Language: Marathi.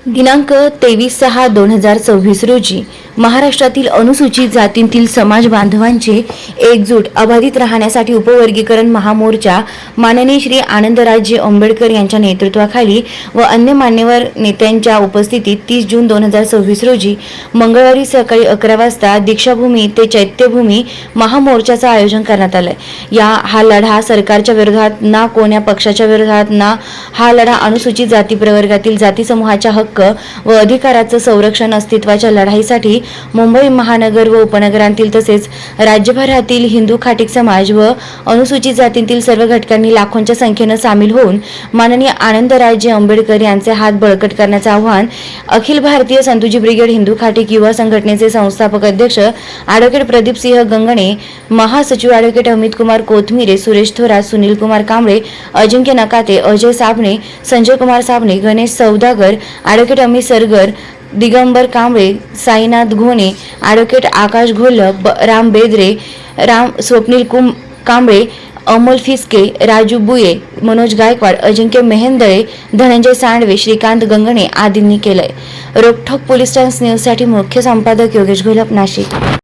दिनांक 23/6/2026 रोजी महाराष्ट्रातील अनुसूचित जातींतील समाज बांधवांचे एकजूट अबाधित राहण्यासाठी उपवर्गीकरण महामोर्चा माननीय श्री आनंदराजे आंबेडकर यांच्या नेतृत्वाखाली व अन्य मान्यवर नेत्यांच्या उपस्थितीत 30 जून 2026 रोजी मंगळवारी सकाळी 11 वाजता दीक्षाभूमी ते चैत्यभूमी महामोर्चाचं आयोजन करण्यात आलंय। हा लढा सरकारच्या विरोधात ना कोण्या पक्षाच्या विरोधात ना, हा लढा अनुसूचित जाती प्रवर्गातील जाती समूहाच्या हक्क व अधिकाराचं संरक्षण अस्तित्वाच्या लढाईसाठी मुंबई महानगर व उपनगरांतील तसेच राज्यभरातील हिंदू खाटीक समाज व अनुसूचित जातींतील सर्व घटकांनी लाखोंच्या संख्येने सामील होऊन माननीय आनंदराजे आंबेडकर यांचे हात बळकट करण्याचे आवाहन अखिल भारतीय संतुजी ब्रिगेड हिंदू खाटीक युवा संघटनेचे संस्थापक अध्यक्ष ॲडव्होकेट प्रदीप सिंह गंगणे, महासचिव ॲडव्होकेट अमित कुमार कोथमिरे, सुरेश थोरात, सुनील कुमार कांबळे, अजिंक्य नकाते, अजय साबणे, संजय कुमार साबणे, गणेश सौदागर, ॲडव्होकेट अमित सरगर, दिगंबर कांबळे, साईनाथ घोणे, ॲडव्होकेट आकाश घोलप, राम बेदरे, स्वप्नील कांबळे, अमोल फिसके, राजू बुये, मनोज गायकवाड, अजिंक्य मेहेंदळे, धनंजय सांडवे, श्रीकांत गंगणे आदींनी केलंय। रोकठोक पोलीस टाइम्स न्यूजसाठी मुख्य संपादक योगेश घोलप, नाशिक।